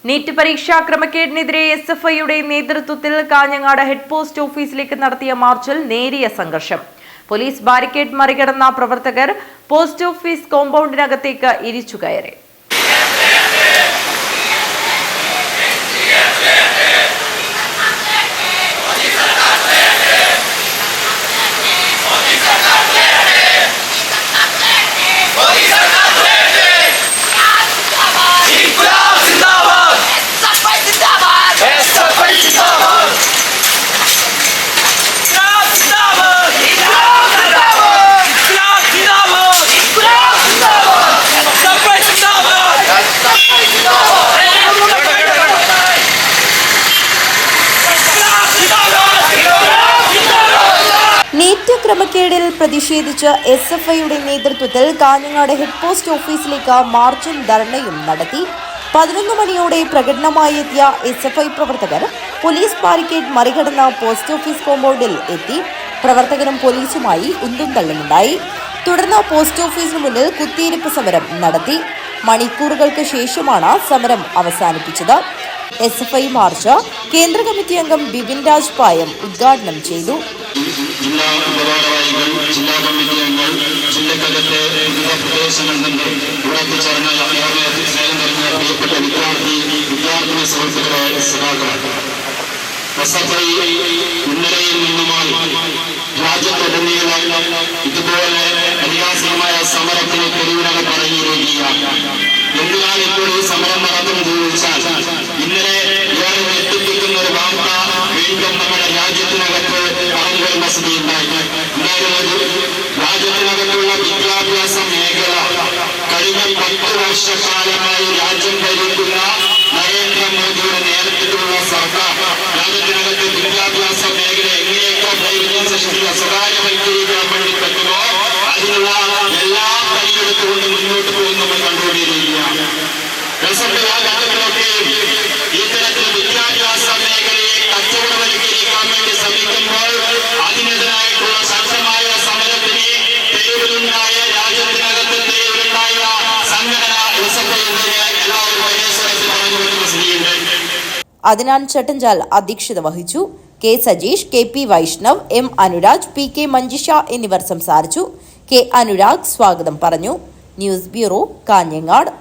NEET പരീക്ഷാ ക്രമക്കേടിനെതിരെ എസ്എഫ്ഐയുടെ നേതൃത്വത്തിൽ Kanhangad head post ഓഫീസിലേക്ക് നടത്തിയ മാർച്ചിൽ നേരിയ സംഘർഷം. പോലീസ് ബാരിക്കേഡ് മറികടന്ന പ്രവർത്തകർ പോസ്റ്റ് ഓഫീസ് കോമ്പൗണ്ടിനകത്തേക്ക് ഇരിച്ചുകയറി. നീറ്റ് ക്രമക്കേടിൽ പ്രതിഷേധിച്ച് എസ്എഫ്ഐയുടെ നേതൃത്വത്തിൽ കാഞ്ഞങ്ങാട് ഹെഡ് പോസ്റ്റ് ഓഫീസിലേക്ക് മാർച്ചും ധർണയും നടത്തി. 11 മണിയോടെ പ്രകടനമായി എത്തിയ എസ്എഫ്ഐ പ്രവർത്തകർ പോലീസ് ബാരിക്കേഡ് മറികടന്ന പോസ്റ്റ് ഓഫീസ് കോമ്പൗണ്ടിൽ എത്തി. പ്രവർത്തകരും പോലീസുമായി ഉന്തും തള്ളുമുണ്ടായി. തുടർന്ന് പോസ്റ്റ് ഓഫീസിന് മുന്നിൽ കുത്തിയിരിപ്പ് സമരം നടത്തി. മണിക്കൂറുകൾക്ക് ശേഷമാണ് സമരം അവസാനിപ്പിച്ചത്. എസ്എഫ്ഐ മാർച്ച് കേന്ദ്ര കമ്മിറ്റി അംഗം ബിപിൻ രാജ് പായം ഉദ്ഘാടനം ചെയ്തു. ജില്ലാ ഉപഭാരവാഹികൾ, ജില്ലാ കമ്മിറ്റി അംഗങ്ങൾ, ജില്ലക്കകത്തെ വിവിധ പ്രദേശങ്ങളിൽ നിന്ന് ഇവിടെ എത്തിച്ചേർന്ന സ്നേഹം നിറഞ്ഞ പ്രിയപ്പെട്ട വിദ്യാർത്ഥി സുഹൃത്തുക്കളെ സഖാക്കളെ, എസ്എഫ്ഐ ഇന്നലെയിൽ നിന്നുമായി രാജ്യത്തുടനീളം ഇതുപോലെ അതിഹാസമായ സമരത്തിന് തെരുവിനകം പറഞ്ഞിരിക്കുകയാണ്. എന്തിനാണ് ഇപ്പോൾ ഈ സമരം നടത്തുന്നത് ചോദിച്ചാൽ, ഇന്നലെ ഏറെ ഞെട്ടിപ്പിക്കുന്ന ഒരു വാർത്ത വീണ്ടും നമ്മുടെ രാജ്യത്തിനകത്ത് കടന്നു വരുന്ന സ്ഥിതിയുണ്ടായി. രാജ്യത്തിനകത്തുള്ള വിദ്യാഭ്യാസ മേഖല കഴിഞ്ഞ 10 വർഷക്കാലമായി രാജ്യം ഭരിക്കുന്ന നരേന്ദ്രമോദിയുടെ നേതൃത്വത്തിലുള്ള സർക്കാർ രാജ്യത്തിനകത്ത് വിദ്യാഭ്യാസ മേഖല എങ്ങനെയൊക്കെ വൈദ്യുതി സൃഷ്ടിക്കുക സ്വകാര്യവൽക്കരിക്കാൻ വേണ്ടി പറ്റുമോ അതിനുള്ള എല്ലാ കൈയെടുത്തുകൊണ്ട് മുന്നോട്ട് പോകുന്ന നമ്മൾ കണ്ടുകൊണ്ടിരിക്കുകയാണ്. ഇത്തരത്തിൽ വിദ്യാഭ്യാസ മേഖലയെ കച്ചവടവൽക്കരിക്കാൻ വേണ്ടി ശ്രമിക്കുമ്പോൾ അതിനെതിരായിട്ടുള്ള ശക്തമായ സമരത്തിന് തെരുവിലുണ്ടായ രാജ്യത്തിനകത്ത് തെരുവിലുണ്ടായ സംഘടന എല്ലാവരും ഒരേ സ്വരത്തിൽ പറഞ്ഞുകൊണ്ടിരുന്ന സ്ഥിതിയുണ്ട്. അദ്നാൻ ചട്ടഞ്ചാൽ അധ്യക്ഷത വഹിച്ചു. K Sajeesh, K P Vaishnav, M Anuraj, P K Manjisha എന്നിവർ സംസാരിച്ചു. കെ അനുരാഗ് സ്വാഗതം പറഞ്ഞു. News bureau, Kanhangad.